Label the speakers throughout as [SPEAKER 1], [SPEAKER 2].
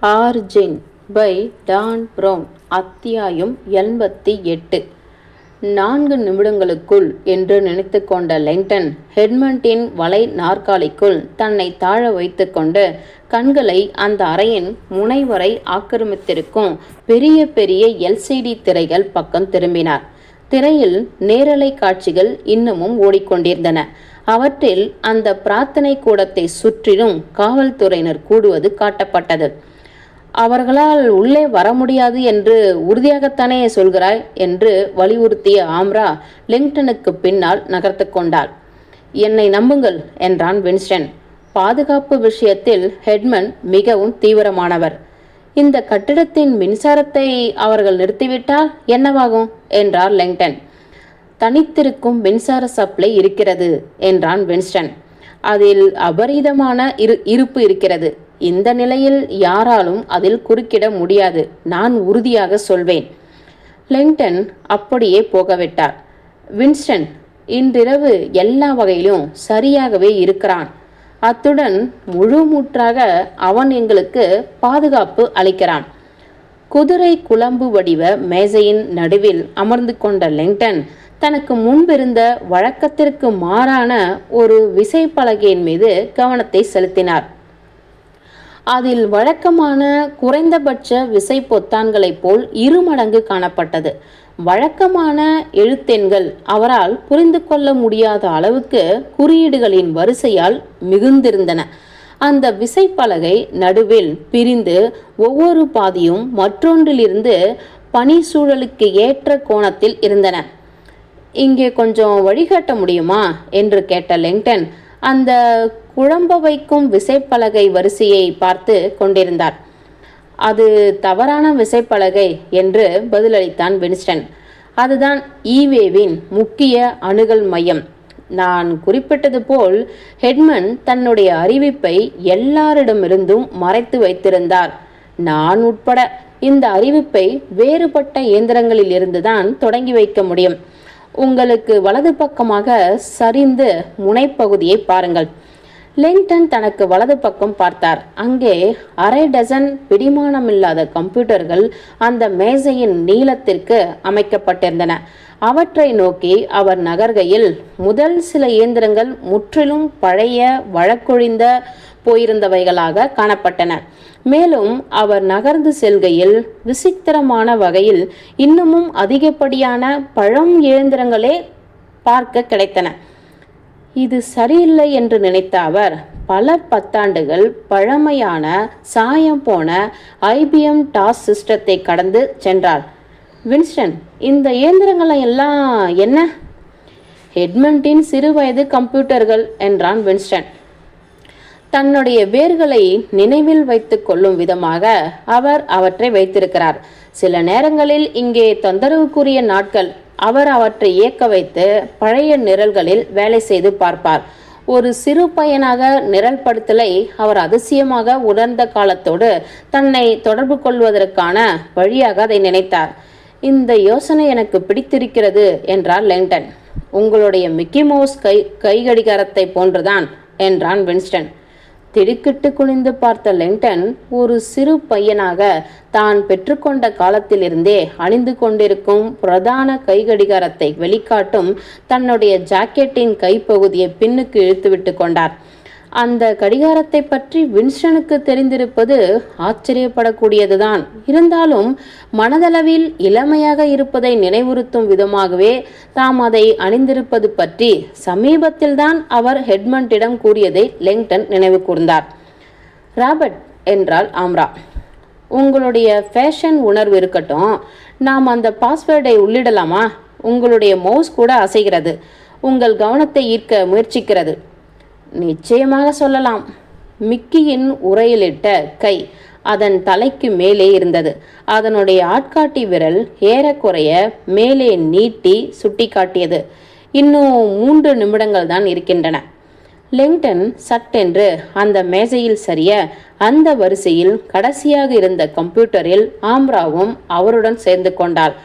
[SPEAKER 1] Origin by Don brown. அத்தியாயம் 88. 4 நிமிடங்களுக்குள் என்று நினைத்து கொண்ட லெங்டன் ஹெட்மண்டின் வலை நாற்காலிக்குள் தன்னை தாழ வைத்து கொண்டு கண்களை அந்த அறையின் முனைவரை ஆக்கிரமித்திருக்கும் பெரிய பெரிய எல்சிடி திரைகள் பக்கம் திரும்பினார். திரையில் நேரலை காட்சிகள் இன்னமும் ஓடிக்கொண்டிருந்தன. அவற்றில் அந்த பிரார்த்தனை கூடத்தை சுற்றிலும் காவல்துறையினர் கூடுவது காட்டப்பட்டது. அவர்களால் உள்ளே வர முடியாது என்று உறுதியாகத்தானே சொல்கிறாய் என்று வலியுறுத்திய ஆம்ரா லெங்டனுக்கு பின்னால் நகர்த்து கொண்டாள். என்னை நம்புங்கள் என்றான் வின்ஸ்டன். பாதுகாப்பு விஷயத்தில் ஹெட்மன் மிகவும் தீவிரமானவர். இந்த கட்டிடத்தின் மின்சாரத்தை அவர்கள் நிறுத்திவிட்டால் என்னவாகும் என்றார் லெங்டன். தனித்திருக்கும் மின்சார சப்ளை இருக்கிறது என்றான் வின்ஸ்டன். அதில் அபரீதமான இருப்பு இருக்கிறது. இந்த நிலையில் யாராலும் அதில் குறுக்கிட முடியாது. நான் உறுதியாக சொல்வேன். லெங்டன் அப்படியே போகவிட்டார். வின்ஸ்டன் இன்றிரவு எல்லா வகையிலும் சரியாகவே இருக்கிறான். அத்துடன் முழு மூற்றாக அவன் எங்களுக்கு பாதுகாப்பு அளிக்கிறான். குதிரை குழம்பு வடிவ மேசையின் நடுவில் அமர்ந்து கொண்ட லெங்டன் தனக்கு முன்பிருந்த வழக்கத்திற்கு மாறான ஒரு விசைப்பலகையின் மீது கவனத்தை செலுத்தினார். அதில் வழக்கமான குறைந்தபட்ச விசை பொத்தான்களைப் போல் 2 மடங்கு காணப்பட்டது. வழக்கமான எழுத்தெண்கள் அவரால் புரிந்து கொள்ள முடியாத அளவுக்கு குறியீடுகளின் வரிசையால் மிகுந்திருந்தன. அந்த விசைப்பலகை நடுவில் பிரிந்து ஒவ்வொரு பாதியும் மற்றொன்றிலிருந்து பனி சூழலுக்கு ஏற்ற கோணத்தில் இருந்தன. இங்கே கொஞ்சம் வழிகாட்ட முடியுமா என்று கேட்ட லெங்டன் அந்த குழம்ப வைக்கும் விசைப்பலகை வரிசையை பார்த்து கொண்டிருந்தார். அது தவறான விசைப்பலகை என்று பதிலளித்தான் வின்ஸ்டன். அதுதான் ஈவேவின் முக்கிய அணுகல் மையம். நான் குறிப்பிட்டது போல் ஹெட்மன் தன்னுடைய அறிவிப்பை எல்லாரிடமிருந்தும் மறைத்து வைத்திருந்தார். நான் உட்பட இந்த அறிவிப்பை வேறுபட்ட இயந்திரங்களில் இருந்துதான் தொடங்கி வைக்க முடியும். உங்களுக்கு வலது பக்கமாக சரிந்து முனைப்பகுதியை பாருங்கள். லெங்டன் தனக்கு வலது பக்கம் பார்த்தார். அங்கே அரை டசன் பிடிமானமில்லாத கம்ப்யூட்டர்கள் அந்த மேசையின் நீளத்திற்கு அமைக்கப்பட்டிருந்தன. அவற்றை நோக்கி அவர் நகர்கையில் முதல் சில இயந்திரங்கள் முற்றிலும் பழைய வழக்கொழிந்த போயிருந்தவைகளாக காணப்பட்டன. மேலும் அவர் நகர்ந்து செல்கையில் விசித்திரமான வகையில் இன்னமும் அதிகப்படியான பழம் இயந்திரங்களே பார்க்க கிடைத்தன. இது சரியில்லை என்று நினைத்த அவர் பல பத்தாண்டுகள் பழமையான சாயம் போன IBM டாஸ் சிஸ்டத்தை கடந்து சென்றார். வின்ஸ்டன், இந்த இயந்திரங்களை எல்லாம் என்ன? ஹெட்மண்டின் சிறுவயது கம்ப்யூட்டர்கள் என்றான் வின்ஸ்டன். தன்னுடைய வேர்களை நினைவில் வைத்து கொள்ளும் விதமாக அவர் அவற்றை வைத்திருக்கிறார். சில நேரங்களில் இங்கே தொந்தரவுக்குரிய நாட்கள் அவர் அவற்றை இயக்க வைத்து பழைய நிரல்களில் வேலை செய்து பார்ப்பார். ஒரு சிறு பையனாக நிரல்படுத்தலை அவர் அதிசயமாக உணர்ந்த காலத்தோடு தன்னை தொடர்பு கொள்வதற்கான வழியாக அதை நினைத்தார். இந்த யோசனை எனக்கு பிடித்திருக்கிறது என்றார் லெங்டன். உங்களுடைய மிக்கி மவுஸ் கை கடிகாரத்தை போன்றுதான் என்றான் வின்ஸ்டன். திடுக்கிட்டு குனிந்து பார்த்த லெங்டன் ஒரு சிறு பையனாக தான் பெற்றுக்கொண்ட காலத்திலிருந்தே அணிந்து கொண்டிருக்கும் பிரதான கை கடிகாரத்தை வெளிக்காட்டும் தன்னுடைய ஜாக்கெட்டின் கைப்பகுதியை பின்னுக்கு இழுத்துவிட்டு கொண்டார். அந்த கடிகாரத்தை பற்றி வின்ஸ்டனுக்கு தெரிந்திருப்பது ஆச்சரியப்படக்கூடியதுதான். இருந்தாலும் மனதளவில் இளமையாக இருப்பதை நினைவுறுத்தும் விதமாகவே தாம் அதை அணிந்திருப்பது பற்றி சமீபத்தில்தான் அவர் ஹெட்மண்டிடம் கூறியதை லெங்டன் நினைவு கூர்ந்தார். ராபர்ட் என்றாள் ஆம்ரா, உங்களுடைய ஃபேஷன் உணர்வு இருக்கட்டும், நாம் அந்த பாஸ்வேர்டை உள்ளிடலாமா? உங்களுடைய மவுஸ் கூட அசைகிறது. உங்கள் கவனத்தை ஈர்க்க முயற்சிக்கிறது. நிச்சயமாக சொல்லலாம். மிக்கியின் உரையிலிட்ட கை அதன் தலைக்கு மேலே இருந்தது. அதனுடைய ஆட்காட்டி விரல் ஏறக்குறைய மேலே நீட்டி சுட்டி காட்டியது. இன்னும் 3 நிமிடங்கள் தான் இருக்கின்றன. லெங்டன் சட்டென்று அந்த மேசையில் சரிய அந்த வரிசையில் கடைசியாக இருந்த கம்ப்யூட்டரில் ஆம்ராவும் அவருடன் சேர்ந்து கொண்டாள்.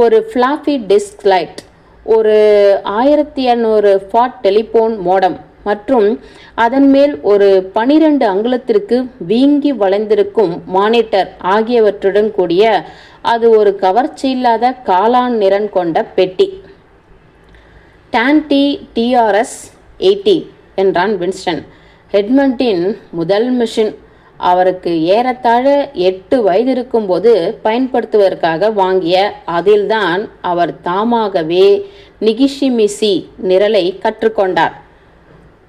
[SPEAKER 1] ஒரு ஃப்ளாப்பி டிஸ்க் லைட், ஒரு 1200 ஃபாட் டெலிபோன் மோடம் மற்றும் அதன் மேல் ஒரு 12 அங்குலத்திற்கு வீங்கி வளைந்திருக்கும் மானிட்டர் ஆகியவற்றுடன் கூடிய அது ஒரு கவர்ச்சியில்லாத காளான் நிறம் கொண்ட பெட்டி. டான்டி டிஆர்எஸ் 80 என்றான் வின்ஸ்டன். எட்மண்டின் முதல் மிஷின். அவருக்கு ஏறத்தாழ 8 வயது இருக்கும்போது பயன்படுத்துவதற்காக வாங்கிய அதில்தான் அவர் தாமாகவே நிகிஷிமிசி நிரலை கற்றுக்கொண்டார்.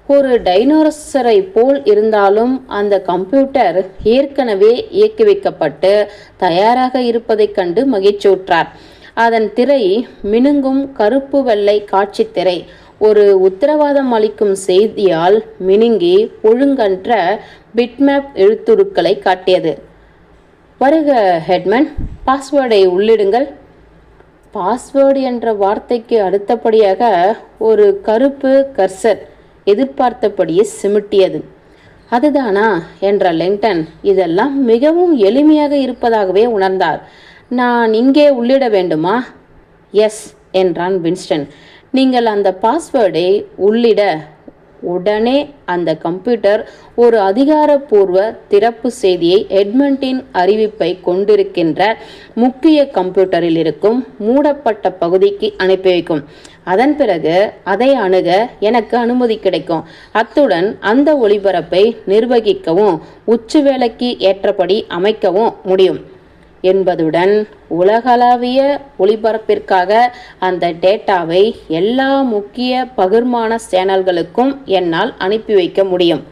[SPEAKER 1] ஒரு டைனோசரை போல் இருந்தாலும் அந்த கம்ப்யூட்டர் ஏற்கனவே இயக்குவிக்கப்பட்டு தயாராக இருப்பதைக் கண்டு மகிழ்ச்சியுற்றார். அதன் திரை மினுங்கும் கருப்பு வெள்ளை காட்சி திரை ஒரு உத்தரவாதம் அளிக்கும் செய்தியால் மினுங்கி ஒழுங்கற்ற பிட்மேப் எழுத்துருக்களை காட்டியது. வருக ஹெட்மன், பாஸ்வேர்டை உள்ளிடுங்கள். பாஸ்வேர்டு என்ற வார்த்தைக்கு அடுத்தபடியாக ஒரு கருப்பு கர்சர் எதிர்பார்த்தபடியே சிமிட்டியது. அதுதானா என்ற லெங்டன் இதெல்லாம் மிகவும் எளிமையாக இருப்பதாகவே உணர்ந்தார். நான் இங்கே உள்ளிட வேண்டுமா? எஸ் என்றான் வின்ஸ்டன். நீங்கள் அந்த பாஸ்வேர்டை உள்ளிட உடனே அந்த கம்ப்யூட்டர் ஒரு அதிகாரப்பூர்வ திறப்பு செய்தியை எட்மண்டின் அறிவிப்பை கொண்டிருக்கின்ற முக்கிய கம்ப்யூட்டரில் இருக்கும் மூடப்பட்ட பகுதிக்கு அனுப்பி வைக்கும். அதன் பிறகு அதை அணுக எனக்கு அனுமதி கிடைக்கும். அத்துடன் அந்த ஒளிபரப்பை நிர்வகிக்கவும் உச்சுவேளைக்கு ஏற்றபடி அமைக்கவும் முடியும் என்பதுடன் உலகளாவிய ஒளிபரப்பிற்காக அந்த டேட்டாவை எல்லா முக்கிய பகிர்மான சேனல்களுக்கும் என்னால் அனுப்பி வைக்க முடியும்.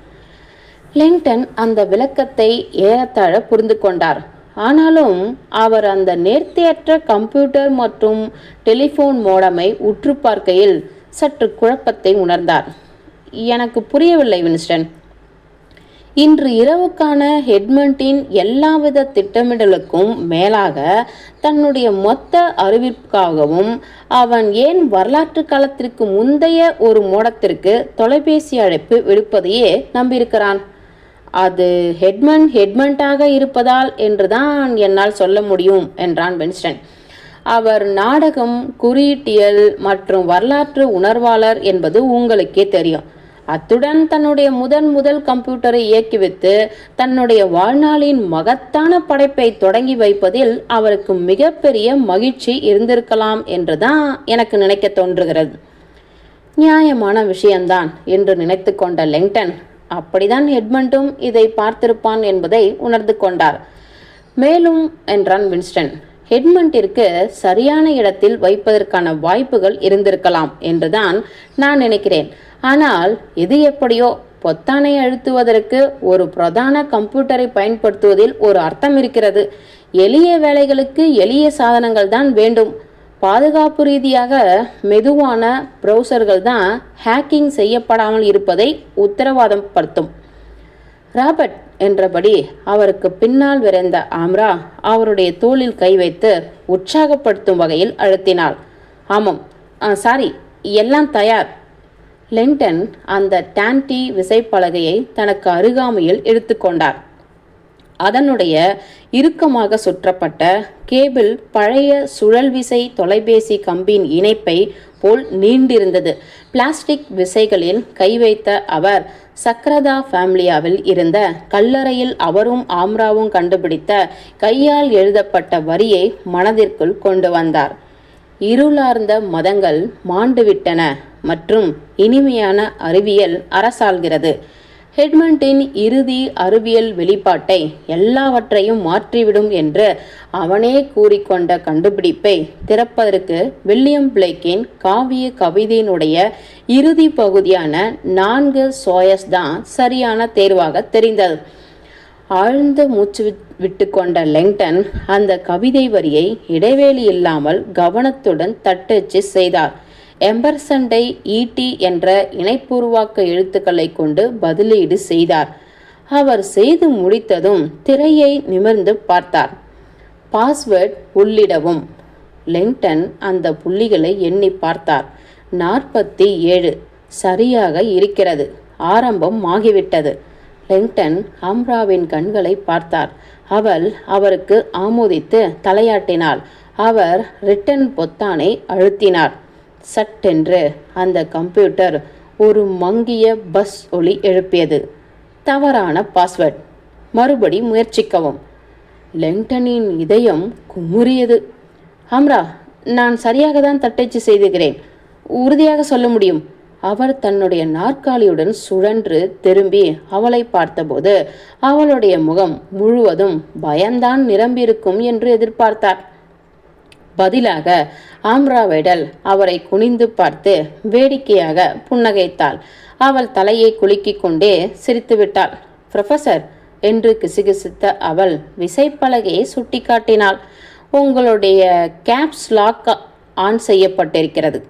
[SPEAKER 1] லெங்டன் அந்த விளக்கத்தை ஏறத்தாழ புரிந்து கொண்டார். ஆனாலும் அவர் அந்த நேர்த்தியற்ற கம்ப்யூட்டர் மற்றும் டெலிஃபோன் மோடமை உற்று பார்க்கையில் சற்று குழப்பத்தை உணர்ந்தார். எனக்கு புரியவில்லை வின்ஸ்டன். இன்று இரவுக்கான எட்மண்டின் எல்லாவித திட்டமிடலுக்கும் மேலாக தன்னுடைய மொத்த அறிவிப்புக்காகவும் அவன் ஏன் வரலாற்று காலத்திற்கு முந்தைய ஒரு மோடத்திற்கு தொலைபேசி அழைப்பு விடுப்பதையே நம்பியிருக்கிறான்? அது ஹெட்மண்டாக இருப்பதால் என்றுதான் என்னால் சொல்ல முடியும் என்றான் வின்ஸ்டன். அவர் நாடகம், குறியீட்டியல் மற்றும் வரலாற்று உணர்வாளர் என்பது உங்களுக்கே தெரியும். அத்துடன் தன்னுடைய முதல் கம்ப்யூட்டரை இயக்கிவித்து தன்னுடைய வாழ்நாளின் மகத்தான படைப்பை தொடங்கி வைப்பதில் அவருக்கு மிகப்பெரிய மகிழ்ச்சி இருந்திருக்கலாம் என்றுதான் எனக்கு நினைக்க தோன்றுகிறது. நியாயமான விஷயம்தான் என்று நினைத்து கொண்ட லெங்டன் அப்படிதான் எட்மண்டும் இதை பார்த்திருப்பான் என்பதை உணர்ந்து கொண்டார். மேலும் என்றான் வின்ஸ்டன், எட்மண்டிற்கு சரியான இடத்தில் வைப்பதற்கான வாய்ப்புகள் இருந்திருக்கலாம் என்றுதான் நான் நினைக்கிறேன். ஆனால் எது எப்படியோ பொத்தானை அழுத்துவதற்கு ஒரு பிரதான கம்ப்யூட்டரை பயன்படுத்துவதில் ஒரு அர்த்தம் இருக்கிறது. எளிய வேலைகளுக்கு எளிய சாதனங்கள் தான் வேண்டும். பாதுகாப்பு ரீதியாக மெதுவான ப்ரௌசர்கள் தான் ஹேக்கிங் செய்யப்படாமல் இருப்பதை உத்தரவாதம் படுத்தும். ராபர்ட் என்றபடி அவருக்கு பின்னால் விரைந்த ஆம்ரா அவருடைய தோளில் கை வைத்து உற்சாகப்படுத்தும் வகையில் அழுத்தினாள். ஆமாம், சாரி, எல்லாம் தயார். லெங்டன் அந்த டான்டி விசைப்பலகையை தனக்கு அருகாமையில் எடுத்துக்கொண்டார். அதனுடைய இறுக்கமாக சுற்றப்பட்ட கேபிள் பழைய சுழல்விசை தொலைபேசி கம்பியின் இணைப்பை போல் நீண்டிருந்தது. பிளாஸ்டிக் விசைகளில் கை வைத்த அவர் சக்ரதா ஃபேமிலியாவில் இருந்த கல்லறையில் அவரும் ஆம்ராவும் கண்டுபிடித்த கையால் எழுதப்பட்ட வரியை மனதிற்குள் கொண்டு வந்தார். இருளார்ந்த மதங்கள் மாண்டுவிட்டன மற்றும் இனிமையான அறிவியல் அரசாள்கிறது. எட்மண்டின் இறுதி அறிவியல் வெளிப்பாட்டை எல்லாவற்றையும் மாற்றிவிடும் என்று அவனே கூறிக்கொண்ட கண்டுபிடிப்பை திறப்பதற்கு வில்லியம் பிளேக்கின் காவிய கவிதையினுடைய இறுதி பகுதியான 4 சோயஸ் தான் சரியான தேர்வாக தெரிந்தது. ஆழ்ந்த மூச்சு விட்டு கொண்ட லெங்டன் அந்த கவிதை வரியை இடைவேளி இல்லாமல் கவனத்துடன் தட்டச்சு செய்தார். எம்பர்சண்டை ஈட்டி என்ற இணைப்புருவாக்க எழுத்துக்களை கொண்டு பதிலீடு செய்தார். அவர் செய்து முடித்ததும் திரையை நிமிர்ந்து பார்த்தார். பாஸ்வேர்ட் உள்ளிடவும். லெங்டன் அந்த புள்ளிகளை எண்ணி பார்த்தார். 47 சரியாக இருக்கிறது. ஆரம்பம் ஆகிவிட்டது. லெங்டன் ஆம்ராவின் கண்களை பார்த்தார். அவள் அவருக்கு ஆமோதித்து தலையாட்டினாள். அவர் ரிட்டன் பொத்தானை அழுத்தினார். சட்டென்று அந்த கம்ப்யூட்டர் ஒரு மங்கிய பஸ் ஒலி எழுப்பியது. தவறான பாஸ்வேர்ட். மறுபடி முயற்சிக்கவும். லெங்டனின் இதயம் குமுறியது. ஹம்ரா, நான் சரியாக தான் தட்டச்சு செய்துகிறேன், உறுதியாக சொல்ல முடியும். அவர் தன்னுடைய நாற்காலியுடன் சுழன்று திரும்பி அவளை பார்த்தபோது அவளுடைய முகம் முழுவதும் பயம்தான் நிரம்பியிருக்கும் என்று எதிர்பார்த்தார். பதிலாக ஆம்ரா வெடல் அவரை குனிந்து பார்த்து வேடிக்கையாக புன்னகைத்தாள். அவள் தலையை குலுக்கிக் கொண்டே சிரித்துவிட்டாள். ப்ரொஃபசர் என்று கிசுகிசுத்த அவள் விசைப்பலகையை சுட்டி காட்டினாள். உங்களுடைய கேப்ஸ் லாக் ஆன் செய்யப்பட்டிருக்கிறது.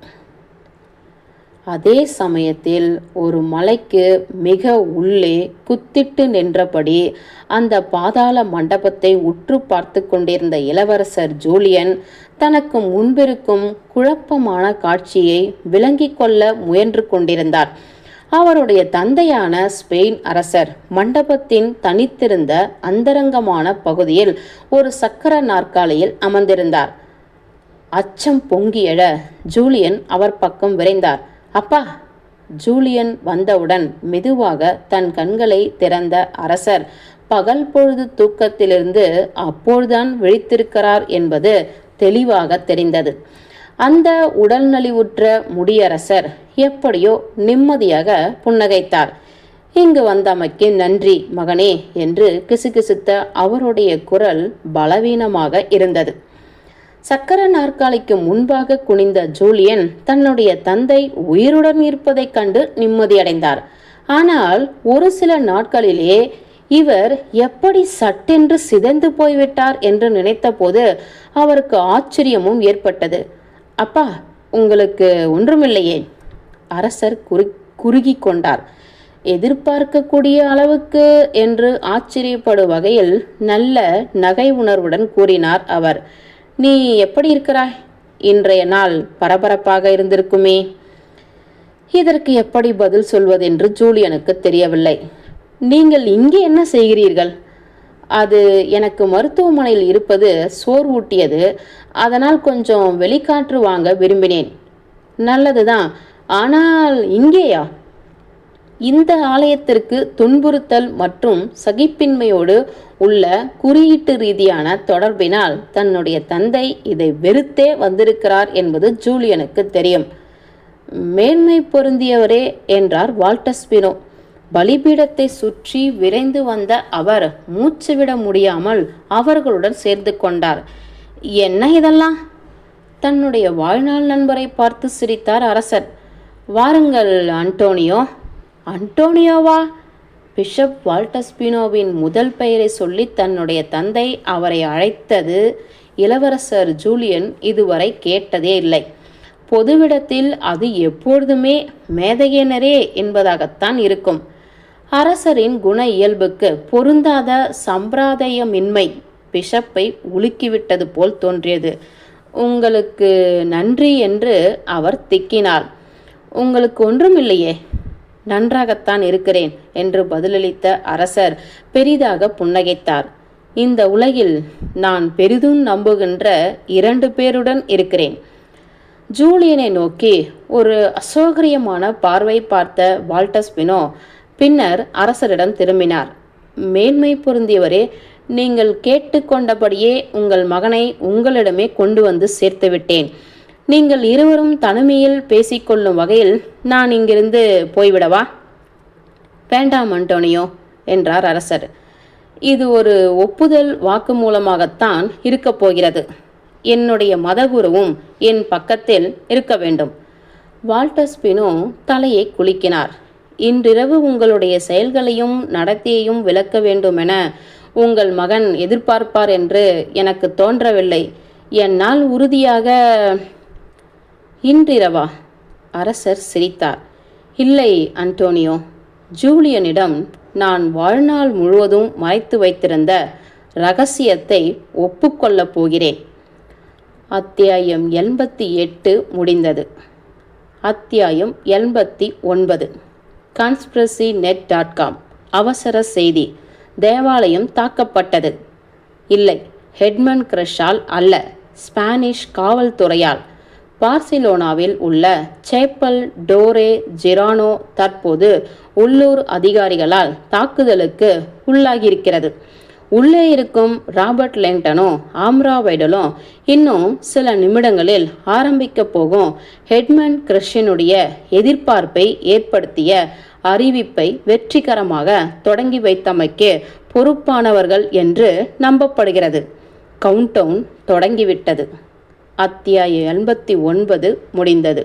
[SPEAKER 1] அதே சமயத்தில் ஒரு மலைக்கு மிக உள்ளே குத்திட்டு நின்றபடி அந்த பாதாள மண்டபத்தை உற்று பார்த்து கொண்டிருந்த இளவரசர் ஜூலியன் தனக்கு முன்பிருக்கும் குழப்பமான காட்சியை விளங்கிக் கொள்ள முயன்று கொண்டிருந்தார். அவருடைய தந்தையான ஸ்பெயின் அரசர் மண்டபத்தின் தனித்திருந்த அந்தரங்கமான பகுதியில் ஒரு சக்கர நாற்காலியில் அமர்ந்திருந்தார். அச்சம் பொங்கி எழ ஜூலியன் அவர் பக்கம் விரைந்தார். அப்பா! ஜூலியன் வந்தவுடன் மெதுவாக தன் கண்களை திறந்த அரசர் பகல் பொழுது தூக்கத்திலிருந்து அப்பொழுதுதான் விழித்திருக்கிறார் என்பது தெளிவாக தெரிந்தது. அந்த உடல் நலிவுற்ற முடியரசர் எப்படியோ நிம்மதியாக புன்னகைத்தார். இங்கு வந்தமைக்கு நன்றி மகனே என்று கிசுகிசுத்த அவருடைய குரல் பலவீனமாக இருந்தது. சக்கர நாற்காலிக்கு முன்பாக குனிந்த ஜூலியன் தன்னுடைய தந்தை உயிருடன் இருப்பதைக் கண்டு நிம்மதியடைந்தார். ஆனால் ஒரு சில நாட்களிலே இவர் எப்படி சட்டென்று சிதைந்து போய்விட்டார் என்று நினைத்த போது அவருக்கு ஆச்சரியமும் ஏற்பட்டது. அப்பா, உங்களுக்கு ஒன்றுமில்லையே? அரசர் குறுகி கொண்டார். எதிர்பார்க்கக்கூடிய அளவுக்கு என்று ஆச்சரியப்படும் வகையில் நல்ல நகை உணர்வுடன் கூறினார் அவர். நீ எப்படி இருக்கிறாய்? இன்றைய நாள் பரபரப்பாக இருந்திருக்குமே. இதற்கு எப்படி பதில் சொல்வதென்று ஜூலியனுக்கு தெரியவில்லை. நீங்கள் இங்கே என்ன செய்கிறீர்கள்? அது எனக்கு மருத்துவமனையில் இருப்பது சோர்வூட்டியது. அதனால் கொஞ்சம் வெளிக்காற்று வாங்க விரும்பினேன். நல்லதுதான், ஆனால் இங்கேயா? இந்த ஆலயத்திற்கு துன்புறுத்தல் மற்றும் சகிப்பின்மையோடு உள்ள குறியீட்டு ரீதியான தொடர்பினால் தன்னுடைய தந்தை இதை வெறுத்தே வந்திருக்கிறார் என்பது ஜூலியனுக்கு தெரியும். மேன்மை பொருந்தியவரே என்றார் வால்டர் ஸ்பினோ. பலிபீடத்தை சுற்றி விரைந்து வந்த அவர் மூச்சுவிட முடியாமல் அவர்களுடன் சேர்ந்து கொண்டார். என்ன இதெல்லாம்? தன்னுடைய வாழ்நாள் நண்பரை பார்த்து சிரித்தார் அரசர். வாருங்கள் அன்டோனியோ. அன்டோனியோவா? பிஷப் வால்டர் ஸ்பினோவின் முதல் பெயரை சொல்லி தன்னுடைய தந்தை அவரை அழைத்தது இளவரசர் ஜூலியன் இதுவரை கேட்டதே இல்லை. பொதுவிடத்தில் அது எப்பொழுதுமே மேதையனரே என்பதாகத்தான் இருக்கும். அரசரின் குண இயல்புக்கு பொருந்தாத சம்பிரதாயமின்மை பிஷப்பை உலுக்கிவிட்டது போல் தோன்றியது. உங்களுக்கு நன்றி என்று அவர் திக்கினார். உங்களுக்கு ஒன்றுமில்லையே? நன்றாகத்தான் இருக்கிறேன் என்று பதிலளித்த அரசர் பெரிதாக புன்னகைத்தார். இந்த உலகில் நான் பெரிதும் நம்புகின்ற 2 பேருடன் இருக்கிறேன். ஜூலியனை நோக்கி ஒரு அசௌகரியமான பார்வை பார்த்த வால்டர் ஸ்பினோ பின்னர் அரசரிடம் திரும்பினார். மேன்மை பொருந்தியவரே, நீங்கள் கேட்டுக்கொண்டபடியே உங்கள் மகனை உங்களிடமே கொண்டு வந்து சேர்த்துவிட்டேன். நீங்கள் இருவரும் தனிமையில் பேசிக்கொள்ளும் வகையில் நான் இங்கிருந்து போய்விடவா? வேண்டாம் அன்டோனியோ என்றார் அரசர். இது ஒரு ஒப்புதல் வாக்குமூலமாகத்தான் இருக்கப் போகிறது. என்னுடைய மதகுருவும் என் பக்கத்தில் இருக்க வேண்டும். வால்டர் ஸ்பினோ தலையை குலுக்கினார். இன்றிரவு உங்களுடைய செயல்களையும் நடத்தையையும் விளக்க வேண்டுமென உங்கள் மகன் எதிர்பார்ப்பார் என்று எனக்கு தோன்றவில்லை. என்னால் உறுதியாக. இன்றிரவா? அரசர் சிரித்தார். இல்லை அன்டோனியோ, ஜூலியனிடம் நான் வாழ்நாள் முழுவதும் மறைத்து வைத்திருந்த இரகசியத்தை ஒப்புக்கொள்ளப் போகிறேன். அத்தியாயம் 88 முடிந்தது. அத்தியாயம் 89. conspiracynet.com. அவசர செய்தி. தேவாலயம் தாக்கப்பட்டது. இல்லை, ஹெட்மன் கிரஷால் அல்ல, ஸ்பானிஷ் காவல்துறையால். பார்சிலோனாவில் உள்ள சேப்பல் டோரே ஜிரானோ தற்போது உள்ளூர் அதிகாரிகளால் தாக்குதலுக்கு உள்ளாகியிருக்கிறது. உள்ளே இருக்கும் ராபர்ட் லேங்டனும் ஆம்ரா வைடலும் இன்னும் சில நிமிடங்களில் ஆரம்பிக்க போகும் எட்மண்ட் கிறிஸ்டியனுடைய எதிர்பார்ப்பை ஏற்படுத்திய அறிவிப்பை வெற்றிகரமாக தொடங்கி வைத்தமைக்கு பொறுப்பானவர்கள் என்று நம்பப்படுகிறது. கவுண்டவுன் தொடங்கிவிட்டது. அத்தியாயம் 89 முடிந்தது.